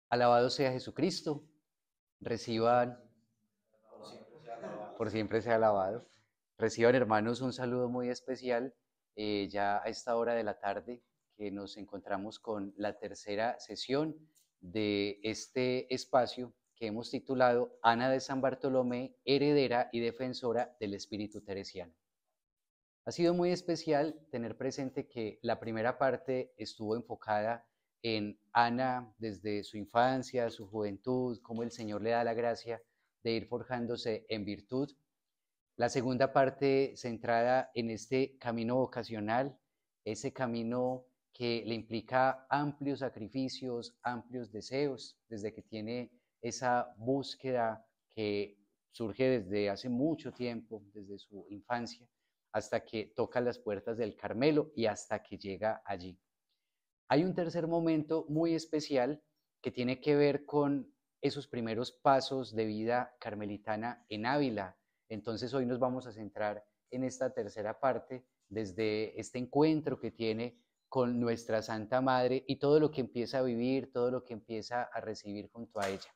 Alabado sea Jesucristo, reciban, por siempre sea alabado, reciban hermanos un saludo muy especial, ya a esta hora de la tarde que nos encontramos con la tercera sesión de este espacio que hemos titulado Ana de San Bartolomé, heredera y defensora del espíritu teresiano. Ha sido muy especial tener presente que la primera parte estuvo enfocada en Ana desde su infancia, su juventud, cómo el Señor le da la gracia de ir forjándose en virtud. La segunda parte centrada en este camino vocacional, ese camino que le implica amplios sacrificios, amplios deseos, desde que tiene esa búsqueda que surge desde hace mucho tiempo, desde su infancia, hasta que toca las puertas del Carmelo y hasta que llega allí. Hay un tercer momento muy especial que tiene que ver con esos primeros pasos de vida carmelitana en Ávila. Entonces hoy nos vamos a centrar en esta tercera parte, desde este encuentro que tiene con nuestra Santa Madre y todo lo que empieza a vivir, todo lo que empieza a recibir junto a ella.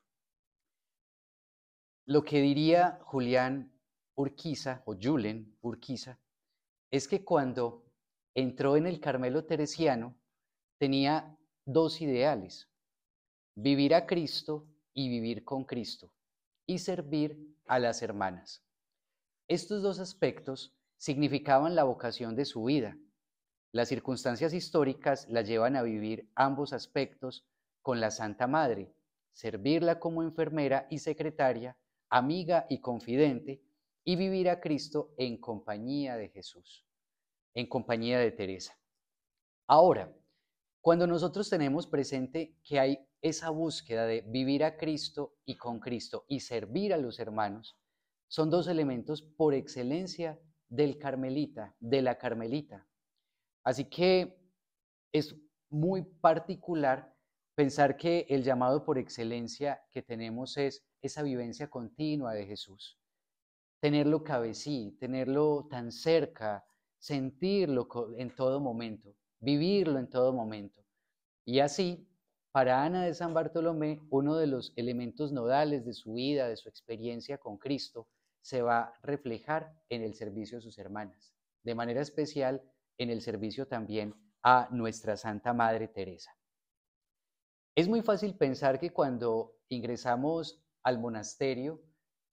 Lo que diría Julián Urquiza o Julen Urquiza es que cuando entró en el Carmelo teresiano tenía dos ideales: vivir a Cristo y vivir con Cristo, y servir a las hermanas. Estos dos aspectos significaban la vocación de su vida. Las circunstancias históricas la llevan a vivir ambos aspectos con la Santa Madre, servirla como enfermera y secretaria, amiga y confidente, y vivir a Cristo en compañía de Jesús, en compañía de Teresa. Ahora, cuando nosotros tenemos presente que hay esa búsqueda de vivir a Cristo y con Cristo y servir a los hermanos, son dos elementos por excelencia del carmelita, de la carmelita. Así que es muy particular pensar que el llamado por excelencia que tenemos es esa vivencia continua de Jesús. Tenerlo cabecí, tenerlo tan cerca, sentirlo en todo momento, vivirlo en todo momento. Y así, para Ana de San Bartolomé, uno de los elementos nodales de su vida, de su experiencia con Cristo, se va a reflejar en el servicio de sus hermanas, de manera especial en el servicio también a nuestra Santa Madre Teresa. Es muy fácil pensar que cuando ingresamos al monasterio,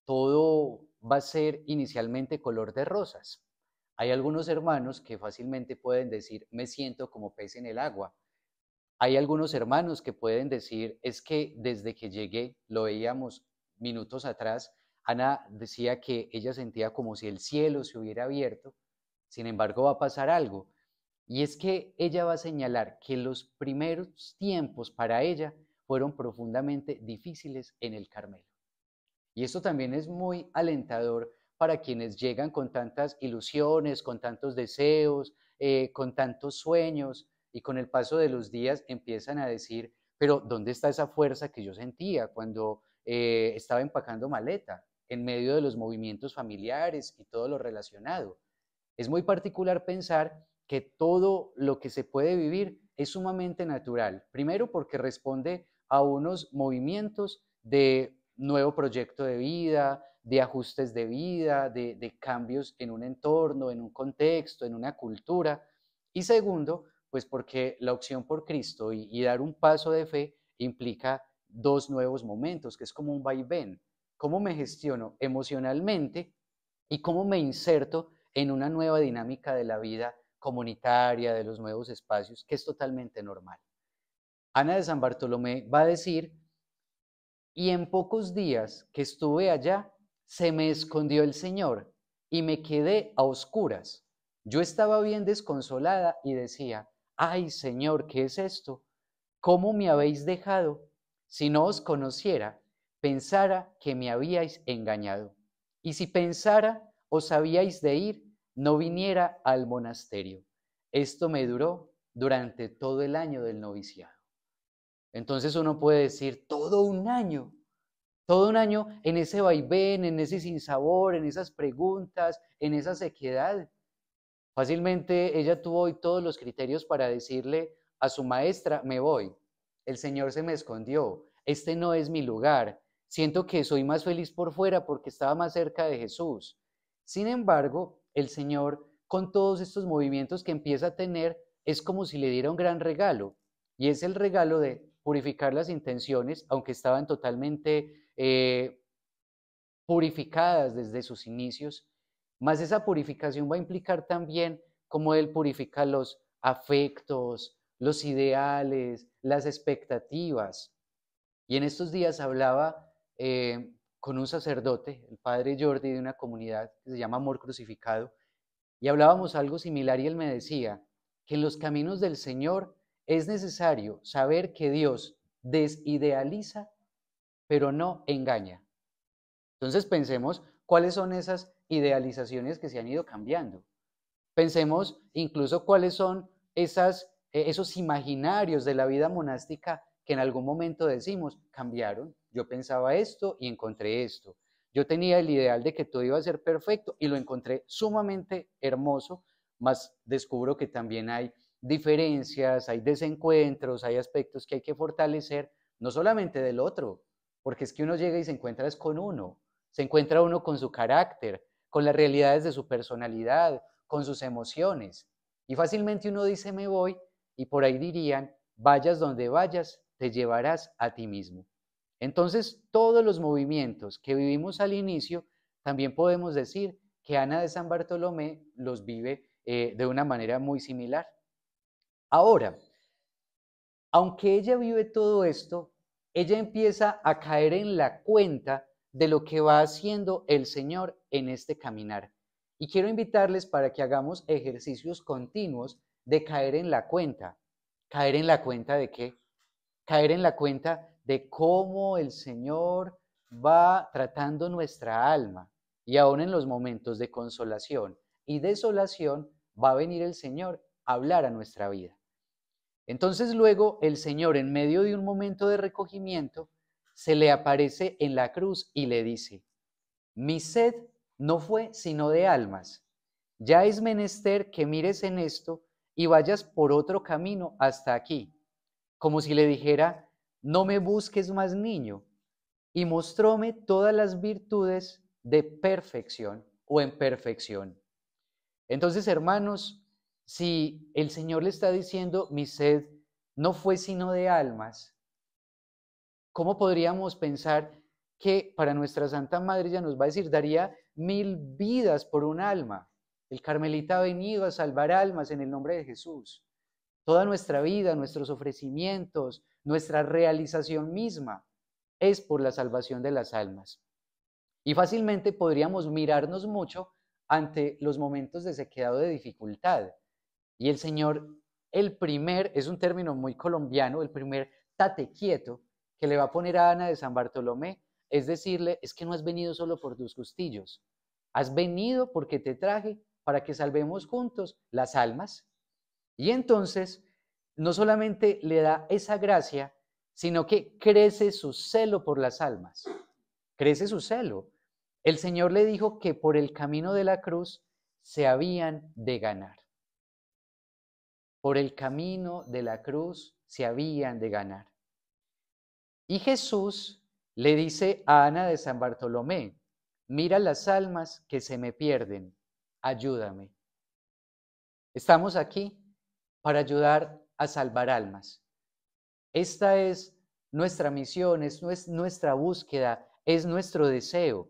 todo va a ser inicialmente color de rosas. Hay algunos hermanos que fácilmente pueden decir, me siento como pez en el agua. Hay algunos hermanos que pueden decir, es que desde que llegué, lo veíamos minutos atrás, Ana decía que ella sentía como si el cielo se hubiera abierto. Sin embargo, va a pasar algo. Y es que ella va a señalar que los primeros tiempos para ella fueron profundamente difíciles en el Carmelo. Y esto también es muy alentador para quienes llegan con tantas ilusiones, con tantos deseos, con tantos sueños, y con el paso de los días empiezan a decir, pero ¿dónde está esa fuerza que yo sentía cuando estaba empacando maleta, en medio de los movimientos familiares y todo lo relacionado? Es muy particular pensar que todo lo que se puede vivir es sumamente natural. Primero porque responde a unos movimientos de nuevo proyecto de vida, de ajustes de vida, de cambios en un entorno, en un contexto, en una cultura. Y segundo, pues porque la opción por Cristo y dar un paso de fe implica dos nuevos momentos, que es como un vaivén. ¿Cómo me gestiono emocionalmente y cómo me inserto en una nueva dinámica de la vida comunitaria, de los nuevos espacios, que es totalmente normal? Ana de San Bartolomé va a decir, y en pocos días que estuve allá, se me escondió el Señor y me quedé a oscuras. Yo estaba bien desconsolada y decía, ay Señor, ¿qué es esto? ¿Cómo me habéis dejado? Si no os conociera, pensara que me habíais engañado. Y si pensara, os habíais de ir, no viniera al monasterio. Esto me duró durante todo el año del noviciado. Entonces uno puede decir, todo un año en ese vaivén, en ese sinsabor, en esas preguntas, en esa sequedad. Fácilmente ella tuvo hoy todos los criterios para decirle a su maestra, me voy, el Señor se me escondió, este no es mi lugar, siento que soy más feliz por fuera porque estaba más cerca de Jesús. Sin embargo, el Señor, con todos estos movimientos que empieza a tener, es como si le diera un gran regalo, y es el regalo de purificar las intenciones, aunque estaban totalmente purificadas desde sus inicios, más esa purificación va a implicar también cómo Él purifica los afectos, los ideales, las expectativas. Y en estos días hablaba con un sacerdote, el padre Jordi, de una comunidad que se llama Amor Crucificado, y hablábamos algo similar y él me decía que en los caminos del Señor es necesario saber que Dios desidealiza, pero no engaña. Entonces pensemos cuáles son esas idealizaciones que se han ido cambiando. Pensemos incluso cuáles son esos imaginarios de la vida monástica que en algún momento decimos, cambiaron. Yo pensaba esto y encontré esto. Yo tenía el ideal de que todo iba a ser perfecto y lo encontré sumamente hermoso, mas descubro que también hay diferencias, hay desencuentros, hay aspectos que hay que fortalecer, no solamente del otro, porque es que uno llega y se encuentra es con uno, se encuentra uno con su carácter, con las realidades de su personalidad, con sus emociones. Y fácilmente uno dice me voy y por ahí dirían, vayas donde vayas, te llevarás a ti mismo. Entonces, todos los movimientos que vivimos al inicio, también podemos decir que Ana de San Bartolomé los vive de una manera muy similar. Ahora, aunque ella vive todo esto, ella empieza a caer en la cuenta de lo que va haciendo el Señor en este caminar. Y quiero invitarles para que hagamos ejercicios continuos de caer en la cuenta. ¿Caer en la cuenta de qué? Caer en la cuenta de cómo el Señor va tratando nuestra alma. Y aún en los momentos de consolación y desolación va a venir el Señor a hablar a nuestra vida. Entonces luego el Señor, en medio de un momento de recogimiento, se le aparece en la cruz y le dice, mi sed no fue sino de almas. Ya es menester que mires en esto y vayas por otro camino hasta aquí, como si le dijera, no me busques más, niño, y mostróme todas las virtudes de perfección o en perfección. Entonces, hermanos, si el Señor le está diciendo, mi sed no fue sino de almas, ¿cómo podríamos pensar que para nuestra Santa Madre ella nos va a decir, daría 1000 vidas por un alma? El Carmelita ha venido a salvar almas en el nombre de Jesús. Toda nuestra vida, nuestros ofrecimientos, nuestra realización misma es por la salvación de las almas. Y fácilmente podríamos mirarnos mucho ante los momentos de sequedad o de dificultad. Y el Señor, es un término muy colombiano, el primer tate quieto que le va a poner a Ana de San Bartolomé, es decirle, es que no has venido solo por tus gustillos, has venido porque te traje para que salvemos juntos las almas. Y entonces, no solamente le da esa gracia, sino que crece su celo por las almas, crece su celo. El Señor le dijo que por el camino de la cruz se habían de ganar. Por el camino de la cruz se habían de ganar. Y Jesús le dice a Ana de San Bartolomé, mira las almas que se me pierden, ayúdame. Estamos aquí para ayudar a salvar almas. Esta es nuestra misión, es nuestra búsqueda, es nuestro deseo.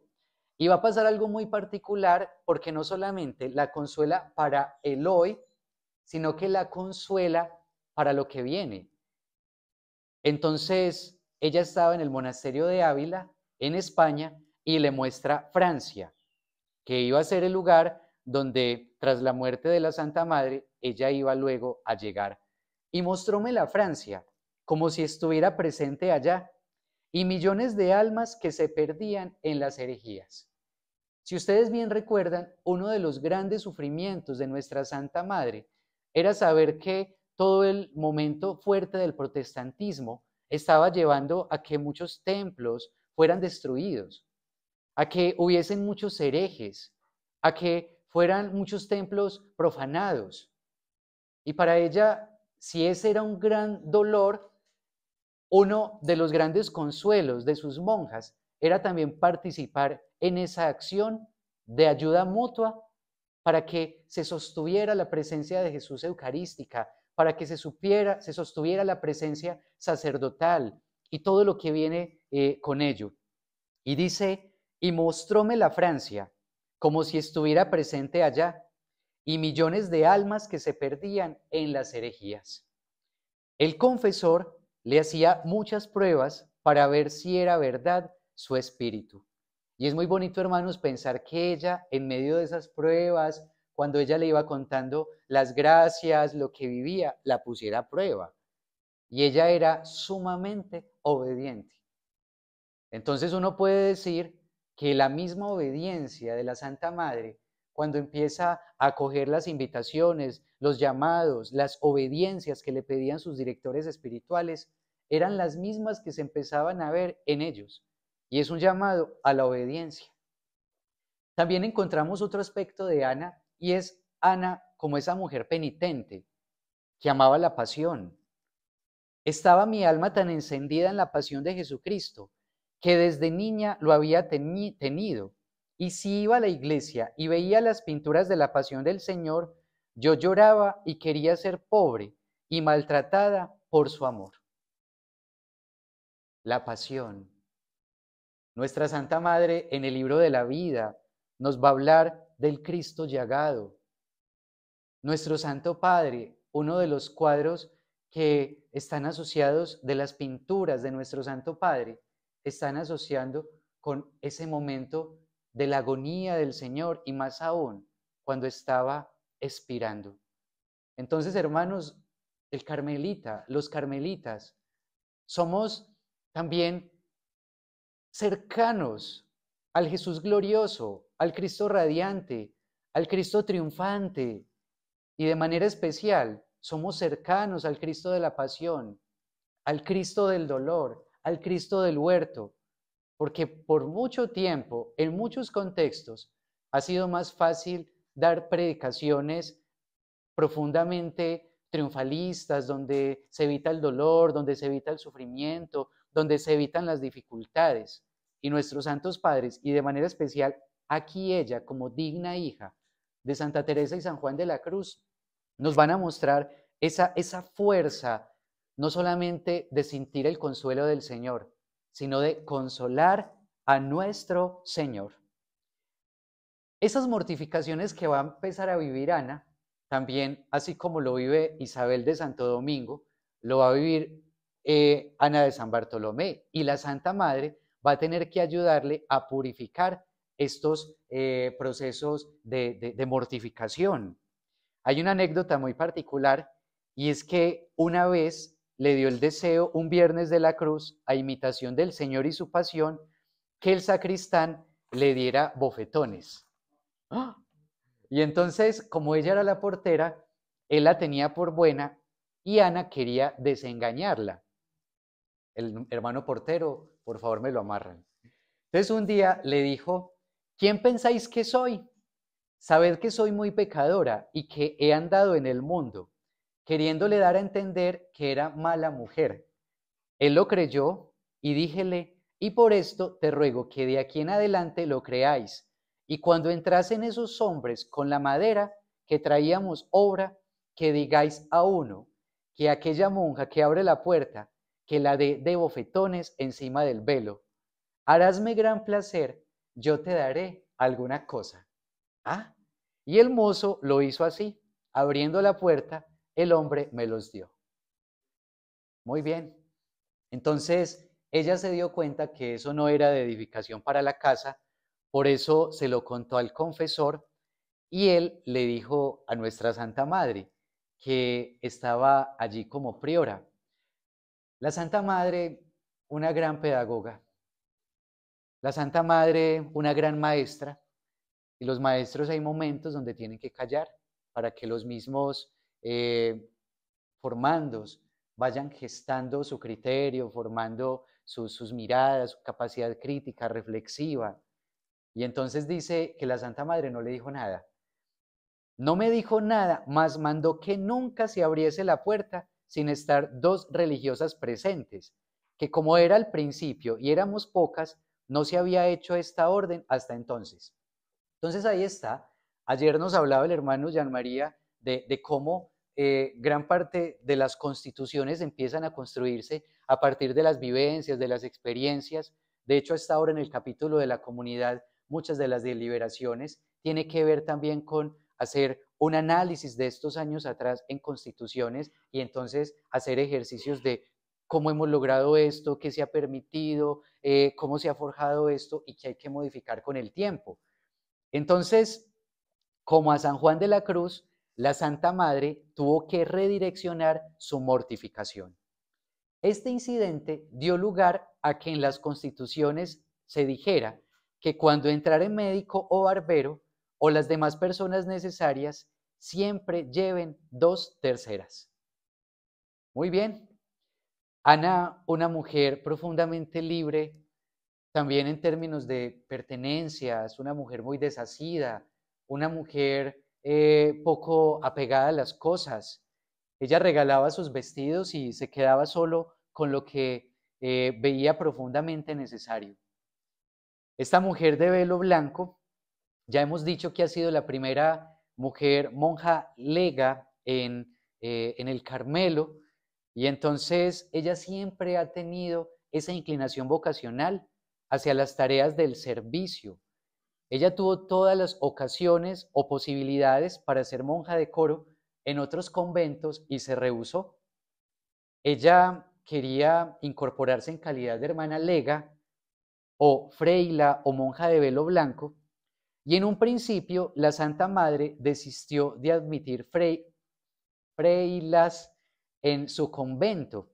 Y va a pasar algo muy particular porque no solamente la consuela para el hoy, sino que la consuela para lo que viene. Entonces, ella estaba en el monasterio de Ávila, en España, y le muestra Francia, que iba a ser el lugar donde, tras la muerte de la Santa Madre, ella iba luego a llegar. Y mostróme la Francia, como si estuviera presente allá, y millones de almas que se perdían en las herejías. Si ustedes bien recuerdan, uno de los grandes sufrimientos de nuestra Santa Madre era saber que todo el momento fuerte del protestantismo estaba llevando a que muchos templos fueran destruidos, a que hubiesen muchos herejes, a que fueran muchos templos profanados. Y para ella, si ese era un gran dolor, Uno de los grandes consuelos de sus monjas era también participar en esa acción de ayuda mutua para que se sostuviera la presencia de Jesús eucarística, para que se sostuviera la presencia sacerdotal y todo lo que viene con ello. Y dice, y mostróme la Francia como si estuviera presente allá, y millones de almas que se perdían en las herejías. El confesor le hacía muchas pruebas para ver si era verdad su espíritu. Y es muy bonito, hermanos, pensar que ella, en medio de esas pruebas, cuando ella le iba contando las gracias, lo que vivía, la pusiera a prueba. Y ella era sumamente obediente. Entonces uno puede decir que la misma obediencia de la Santa Madre, cuando empieza a acoger las invitaciones, los llamados, las obediencias que le pedían sus directores espirituales, eran las mismas que se empezaban a ver en ellos. Y es un llamado a la obediencia. También encontramos otro aspecto de Ana, y es Ana como esa mujer penitente que amaba la pasión. Estaba mi alma tan encendida en la pasión de Jesucristo que desde niña lo había tenido. Y si iba a la iglesia y veía las pinturas de la pasión del Señor, yo lloraba y quería ser pobre y maltratada por su amor. La pasión. Nuestra Santa Madre en el libro de la vida nos va a hablar del Cristo llagado. Nuestro Santo Padre, uno de los cuadros que están asociados de las pinturas de nuestro Santo Padre, están asociando con ese momento de la agonía del Señor y más aún cuando estaba expirando. Entonces, hermanos, los carmelitas, somos también cercanos al Jesús glorioso, al Cristo radiante, al Cristo triunfante, y de manera especial somos cercanos al Cristo de la pasión, al Cristo del dolor, al Cristo del huerto, porque por mucho tiempo, en muchos contextos, ha sido más fácil dar predicaciones profundamente triunfalistas, donde se evita el dolor, donde se evita el sufrimiento, donde se evitan las dificultades. Y nuestros santos padres, y de manera especial aquí ella como digna hija de Santa Teresa y San Juan de la Cruz, nos van a mostrar esa fuerza, no solamente de sentir el consuelo del Señor, sino de consolar a nuestro Señor. Esas mortificaciones que va a empezar a vivir Ana, también, así como lo vive Isabel de Santo Domingo, lo va a vivir Ana de San Bartolomé, y la Santa Madre va a tener que ayudarle a purificar estos procesos de mortificación. Hay una anécdota muy particular, y es que una vez le dio el deseo, un viernes de la cruz, a imitación del Señor y su pasión, que el sacristán le diera bofetones. ¡Ah! Y entonces, como ella era la portera, él la tenía por buena y Ana quería desengañarla. El hermano portero, por favor, me lo amarran. Entonces un día le dijo, ¿quién pensáis que soy? Sabed que soy muy pecadora y que he andado en el mundo, queriéndole dar a entender que era mala mujer. Él lo creyó y díjele, y por esto te ruego que de aquí en adelante lo creáis, y cuando entrasen esos hombres con la madera que traíamos obra, que digáis a uno, que aquella monja que abre la puerta, que la dé de bofetones encima del velo. Harásme gran placer, yo te daré alguna cosa. Ah, y el mozo lo hizo así, abriendo la puerta, el hombre me los dio. Muy bien. Entonces, ella se dio cuenta que eso no era de edificación para la casa, por eso se lo contó al confesor y él le dijo a nuestra Santa Madre que estaba allí como priora. La Santa Madre, una gran pedagoga. La Santa Madre, una gran maestra. Y los maestros hay momentos donde tienen que callar para que los mismos formandos vayan gestando su criterio, formando sus miradas, su capacidad crítica, reflexiva. Y entonces dice que la Santa Madre no le dijo nada. No me dijo nada, mas mandó que nunca se abriese la puerta sin estar dos religiosas presentes, que como era al principio y éramos pocas, no se había hecho esta orden hasta entonces. Entonces ahí está. Ayer nos hablaba el hermano Jean María de cómo gran parte de las constituciones empiezan a construirse a partir de las vivencias, de las experiencias. De hecho, hasta ahora en el capítulo de la comunidad, muchas de las deliberaciones tiene que ver también con hacer un análisis de estos años atrás en constituciones y entonces hacer ejercicios de cómo hemos logrado esto, qué se ha permitido, cómo se ha forjado esto y qué hay que modificar con el tiempo. Entonces, como a San Juan de la Cruz, la Santa Madre tuvo que redireccionar su mortificación. Este incidente dio lugar a que en las constituciones se dijera que cuando entrare médico o barbero o las demás personas necesarias, siempre lleven 2/3. Muy bien. Ana, una mujer profundamente libre, también en términos de pertenencias, una mujer muy desasida, una mujer poco apegada a las cosas. Ella regalaba sus vestidos y se quedaba solo con lo que veía profundamente necesario. Esta mujer de velo blanco, ya hemos dicho que ha sido la primera mujer monja lega en el Carmelo, y entonces ella siempre ha tenido esa inclinación vocacional hacia las tareas del servicio. Ella tuvo todas las ocasiones o posibilidades para ser monja de coro en otros conventos y se rehusó. Ella quería incorporarse en calidad de hermana lega o freila o monja de velo blanco, y en un principio la Santa Madre desistió de admitir freilas en su convento,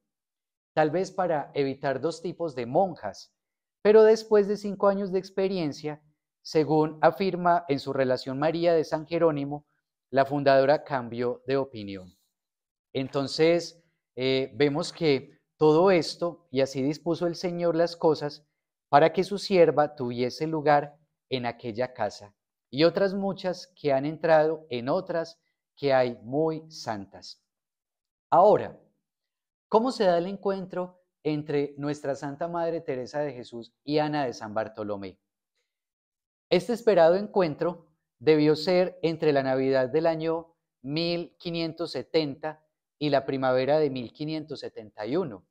tal vez para evitar dos tipos de monjas, pero después de 5 años de experiencia, según afirma en su Relación María de San Jerónimo, la fundadora cambió de opinión. Entonces, vemos que todo esto, y así dispuso el Señor las cosas, para que su sierva tuviese lugar en aquella casa, y otras muchas que han entrado en otras que hay muy santas. Ahora, ¿cómo se da el encuentro entre nuestra Santa Madre Teresa de Jesús y Ana de San Bartolomé? Este esperado encuentro debió ser entre la Navidad del año 1570 y la primavera de 1571.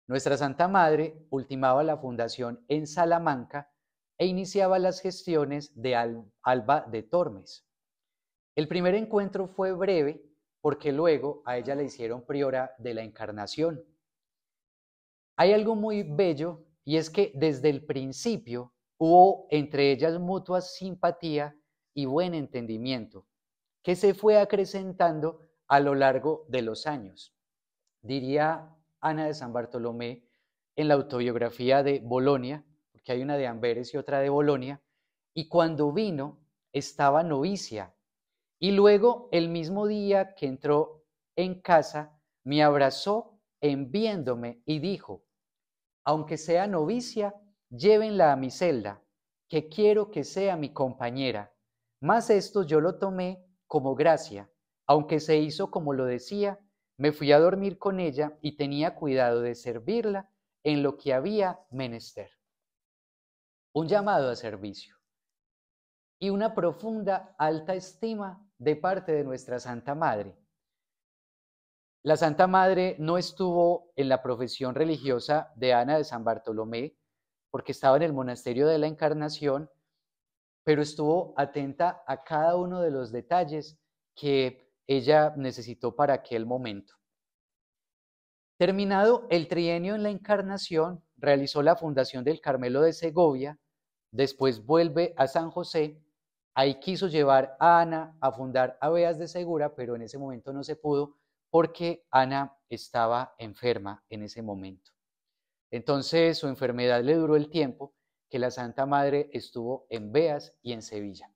Nuestra Santa Madre ultimaba la fundación en Salamanca e iniciaba las gestiones de Alba de Tormes. El primer encuentro fue breve porque luego a ella le hicieron priora de la Encarnación. Hay algo muy bello y es que desde el principio hubo entre ellas mutua simpatía y buen entendimiento, que se fue acrecentando a lo largo de los años. Diría Ana de San Bartolomé en la autobiografía de Bolonia, porque hay una de Amberes y otra de Bolonia, y cuando vino estaba novicia, y luego el mismo día que entró en casa, me abrazó enviándome y dijo, aunque sea novicia, llévenla a mi celda, que quiero que sea mi compañera. Mas esto yo lo tomé como gracia, aunque se hizo como lo decía, me fui a dormir con ella y tenía cuidado de servirla en lo que había menester. Un llamado a servicio y una profunda alta estima de parte de nuestra Santa Madre. La Santa Madre no estuvo en la profesión religiosa de Ana de San Bartolomé porque estaba en el monasterio de la Encarnación, pero estuvo atenta a cada uno de los detalles que ella necesitó para aquel momento. Terminado el trienio en la Encarnación, realizó la fundación del Carmelo de Segovia, después vuelve a San José, ahí quiso llevar a Ana a fundar Abeas de Segura, pero en ese momento no se pudo porque Ana estaba enferma en ese momento. Entonces su enfermedad le duró el tiempo que la Santa Madre estuvo en Beas y en Sevilla.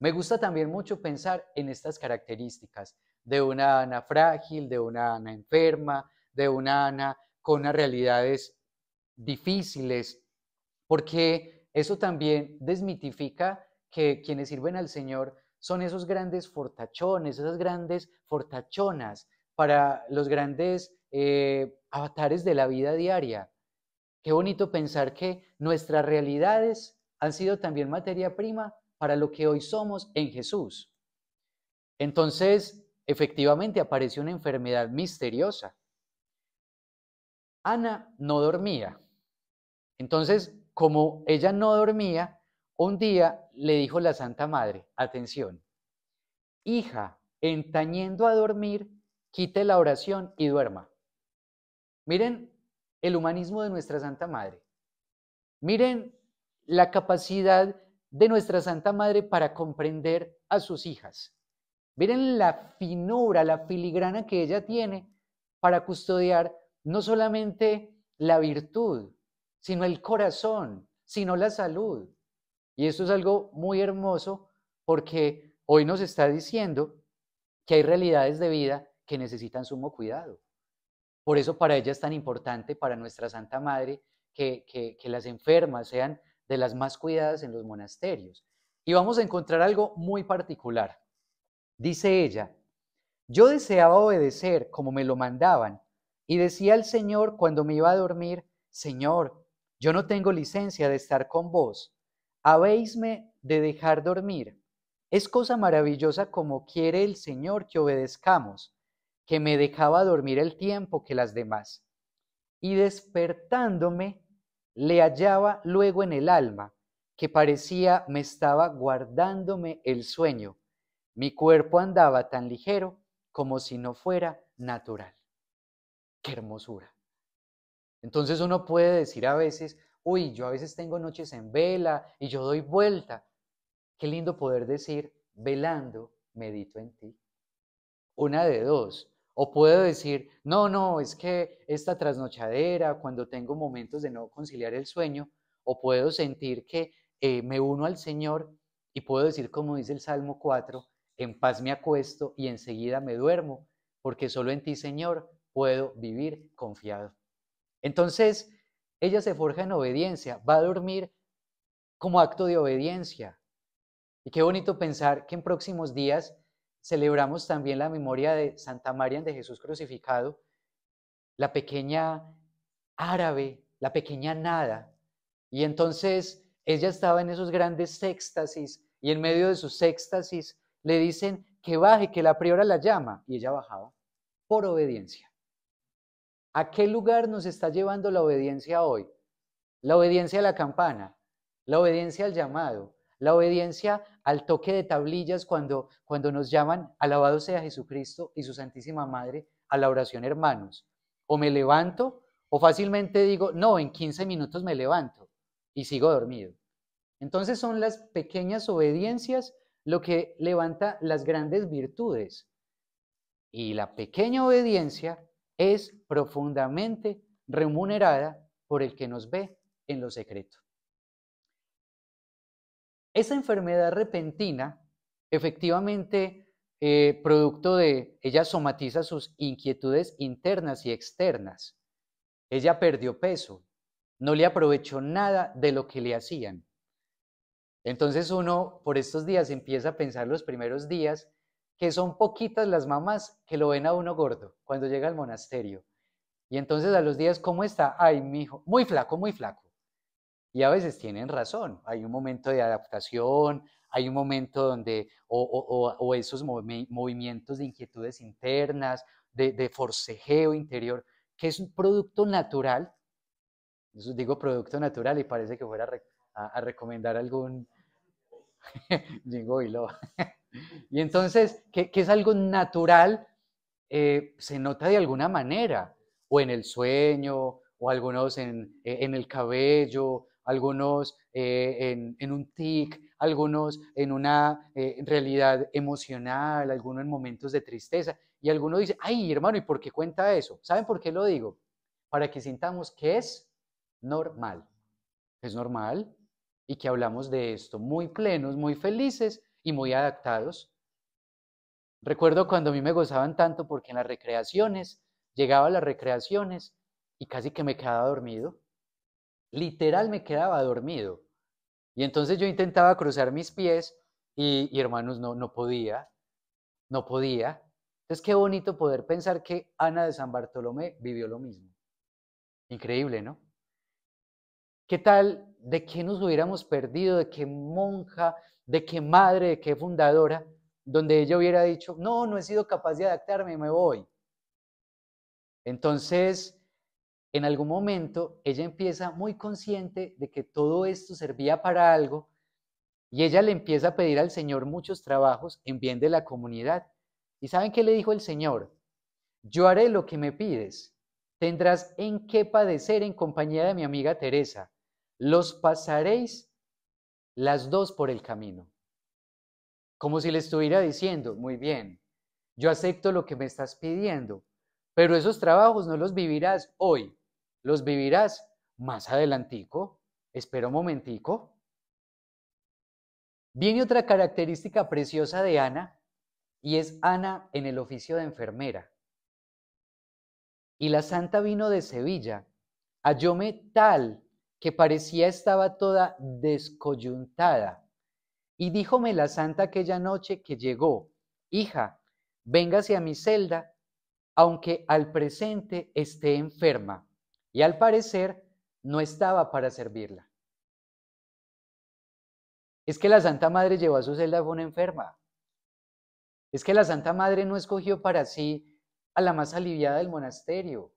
Me gusta también mucho pensar en estas características de una Ana frágil, de una Ana enferma, de una Ana con unas realidades difíciles, porque eso también desmitifica que quienes sirven al Señor son esos grandes fortachones, esas grandes fortachonas para los grandes avatares de la vida diaria. Qué bonito pensar que nuestras realidades han sido también materia prima para lo que hoy somos en Jesús. Entonces, efectivamente aparece una enfermedad misteriosa. Ana no dormía. Entonces, como ella no dormía, un día le dijo la Santa Madre, atención, hija, en tañendo a dormir, quite la oración y duerma. Miren el humanismo de nuestra Santa Madre. Miren la capacidad de nuestra Santa Madre para comprender a sus hijas. Miren la finura, la filigrana que ella tiene para custodiar no solamente la virtud, sino el corazón, sino la salud. Y esto es algo muy hermoso porque hoy nos está diciendo que hay realidades de vida que necesitan sumo cuidado. Por eso para ella es tan importante, para nuestra Santa Madre, que las enfermas sean de las más cuidadas en los monasterios. Y vamos a encontrar algo muy particular. Dice ella, yo deseaba obedecer como me lo mandaban y decía al Señor cuando me iba a dormir, Señor, yo no tengo licencia de estar con vos, habéisme de dejar dormir. Es cosa maravillosa como quiere el Señor que obedezcamos, que me dejaba dormir el tiempo que las demás. Y despertándome, le hallaba luego en el alma, que parecía me estaba guardándome el sueño. Mi cuerpo andaba tan ligero como si no fuera natural. ¡Qué hermosura! Entonces uno puede decir a veces, uy, yo a veces tengo noches en vela y yo doy vuelta. Qué lindo poder decir, velando, medito en ti. Una de dos. O puedo decir, no, es que esta trasnochadera, cuando tengo momentos de no conciliar el sueño, o puedo sentir que me uno al Señor y puedo decir, como dice el Salmo 4, en paz me acuesto y enseguida me duermo, porque solo en ti, Señor, puedo vivir confiado. Entonces, ella se forja en obediencia, va a dormir como acto de obediencia. Y qué bonito pensar que en próximos días celebramos también la memoria de Santa María de Jesús crucificado, la pequeña árabe, la pequeña nada. Y entonces ella estaba en esos grandes éxtasis y en medio de sus éxtasis le dicen que baje, que la priora la llama y ella bajaba por obediencia. ¿A qué lugar nos está llevando la obediencia hoy? La obediencia a la campana, la obediencia al llamado, la obediencia al toque de tablillas cuando nos llaman, alabado sea Jesucristo y su Santísima Madre, a la oración, hermanos. O me levanto o fácilmente digo, no, en 15 minutos me levanto y sigo dormido. Entonces son las pequeñas obediencias lo que levanta las grandes virtudes. Y la pequeña obediencia es profundamente remunerada por el que nos ve en lo secreto. Esa enfermedad repentina, efectivamente, producto de, ella somatiza sus inquietudes internas y externas. Ella perdió peso, no le aprovechó nada de lo que le hacían. Entonces uno por estos días empieza a pensar los primeros días que son poquitas las mamás que lo ven a uno gordo cuando llega al monasterio. Y entonces a los días, ¿cómo está? Ay, mi hijo, muy flaco, muy flaco. Y a veces tienen razón, hay un momento de adaptación, hay un momento donde, o esos movimientos de inquietudes internas, de forcejeo interior, que es un producto natural. Eso digo producto natural y parece que fuera a recomendar algún Jingo Biloba. Y entonces, que es algo natural, se nota de alguna manera, o en el sueño, o algunos en el cabello, algunos en un tic, algunos en una realidad emocional, algunos en momentos de tristeza. Y alguno dice, ay, hermano, ¿y por qué cuenta eso? ¿Saben por qué lo digo? Para que sintamos que es normal. Es normal y que hablamos de esto muy plenos, muy felices y muy adaptados. Recuerdo cuando a mí me gozaban tanto porque en las recreaciones, llegaba a las recreaciones y casi que me quedaba dormido. Literal me quedaba dormido. Y entonces yo intentaba cruzar mis pies y hermanos, no podía, no podía. Entonces, qué bonito poder pensar que Ana de San Bartolomé vivió lo mismo. Increíble, ¿no? ¿Qué tal de qué nos hubiéramos perdido, de qué monja, de qué madre, de qué fundadora, donde ella hubiera dicho, no, no he sido capaz de adaptarme, me voy? Entonces, en algún momento, ella empieza muy consciente de que todo esto servía para algo y ella le empieza a pedir al Señor muchos trabajos en bien de la comunidad. ¿Y saben qué le dijo el Señor? Yo haré lo que me pides. Tendrás en qué padecer en compañía de mi amiga Teresa. Los pasaréis las dos por el camino. Como si le estuviera diciendo, muy bien, yo acepto lo que me estás pidiendo, pero esos trabajos no los vivirás hoy, los vivirás más adelantico. Espera un momentico. Viene otra característica preciosa de Ana, y es Ana en el oficio de enfermera. Y la santa vino de Sevilla, hallóme tal que parecía estaba toda descoyuntada. Y díjome la santa aquella noche que llegó, hija, véngase a mi celda, aunque al presente esté enferma. Y al parecer no estaba para servirla. Es que la Santa Madre llevó a su celda a una enferma. Es que la Santa Madre no escogió para sí a la más aliviada del monasterio.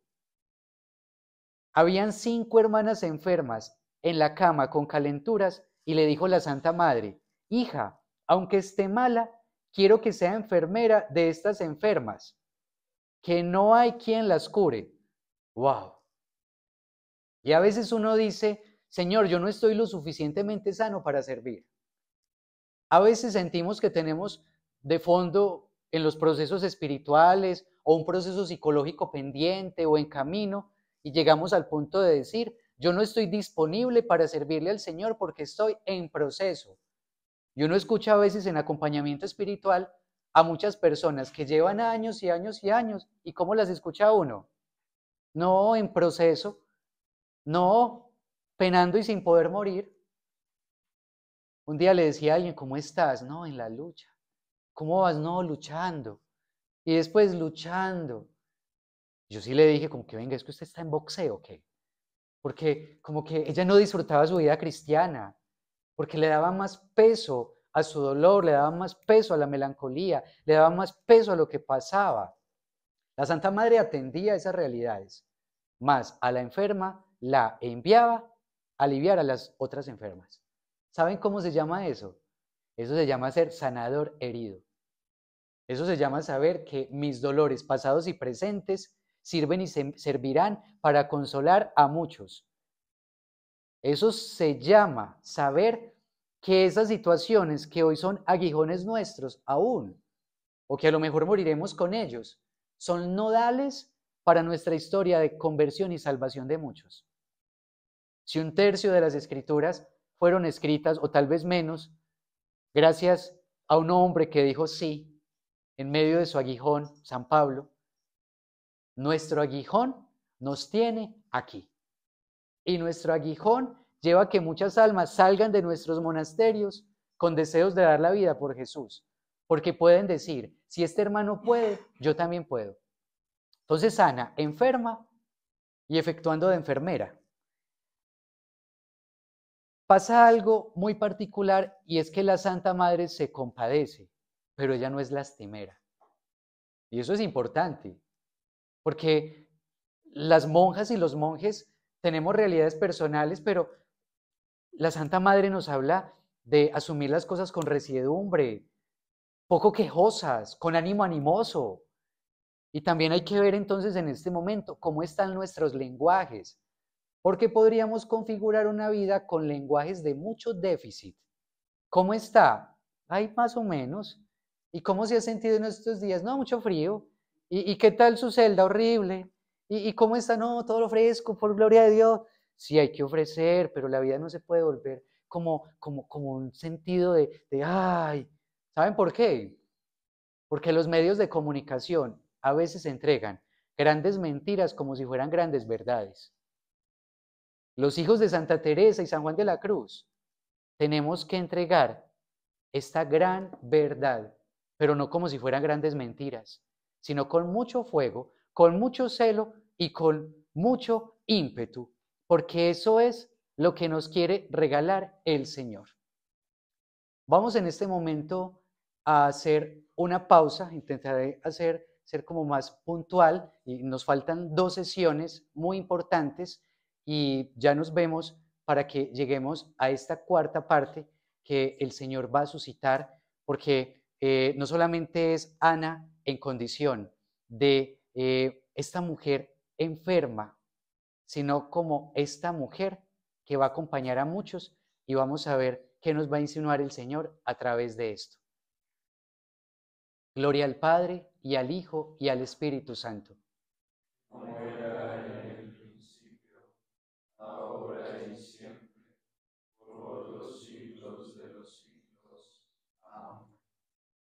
Habían 5 hermanas enfermas en la cama con calenturas y le dijo la Santa Madre, hija, aunque esté mala, quiero que sea enfermera de estas enfermas, que no hay quien las cure. ¡Wow! Y a veces uno dice, Señor, yo no estoy lo suficientemente sano para servir. A veces sentimos que tenemos de fondo en los procesos espirituales o un proceso psicológico pendiente o en camino y llegamos al punto de decir, yo no estoy disponible para servirle al Señor porque estoy en proceso. Y uno escucha a veces en acompañamiento espiritual a muchas personas que llevan años y años y años, ¿y cómo las escucha uno? No, en proceso, no, penando y sin poder morir. Un día le decía a alguien, ¿cómo estás? No, en la lucha. ¿Cómo vas? No, luchando. Y después luchando. Yo sí le dije como que venga, es que usted está en boxeo, ¿o qué? Porque como que ella no disfrutaba su vida cristiana, porque le daba más peso a su dolor, le daba más peso a la melancolía, le daba más peso a lo que pasaba. La Santa Madre atendía esas realidades, más a la enferma la enviaba a aliviar a las otras enfermas. ¿Saben cómo se llama eso? Eso se llama ser sanador herido. Eso se llama saber que mis dolores pasados y presentes sirven y servirán para consolar a muchos. Eso se llama saber que esas situaciones que hoy son aguijones nuestros aún, o que a lo mejor moriremos con ellos, son nodales para nuestra historia de conversión y salvación de muchos. Si 1/3 de las escrituras fueron escritas, o tal vez menos, gracias a un hombre que dijo sí, en medio de su aguijón, San Pablo, nuestro aguijón nos tiene aquí. Y nuestro aguijón lleva a que muchas almas salgan de nuestros monasterios con deseos de dar la vida por Jesús, porque pueden decir, si este hermano puede, yo también puedo. Entonces Ana, enferma y efectuando de enfermera. Pasa algo muy particular y es que la Santa Madre se compadece, pero ella no es lastimera. Y eso es importante, porque las monjas y los monjes tenemos realidades personales, pero la Santa Madre nos habla de asumir las cosas con resiedumbre, poco quejosas, con ánimo animoso. Y también hay que ver entonces en este momento cómo están nuestros lenguajes, porque podríamos configurar una vida con lenguajes de mucho déficit. ¿Cómo está? Hay más o menos. ¿Y cómo se ha sentido en estos días? No, mucho frío. ¿Y qué tal su celda? Horrible. ¿Y cómo está? No, todo lo fresco, por gloria de Dios. Sí, hay que ofrecer, pero la vida no se puede volver como un sentido de, ay, ¿saben por qué? Porque los medios de comunicación a veces entregan grandes mentiras como si fueran grandes verdades. Los hijos de Santa Teresa y San Juan de la Cruz tenemos que entregar esta gran verdad, pero no como si fueran grandes mentiras, sino con mucho fuego, con mucho celo y con mucho ímpetu, porque eso es lo que nos quiere regalar el Señor. Vamos en este momento a hacer una pausa, intentaré ser como más puntual y nos faltan 2 sesiones muy importantes y ya nos vemos para que lleguemos a esta cuarta parte que el Señor va a suscitar, porque no solamente es Ana en condición de esta mujer enferma, sino como esta mujer que va a acompañar a muchos y vamos a ver qué nos va a insinuar el Señor a través de esto. Gloria al Padre y al Hijo y al Espíritu Santo,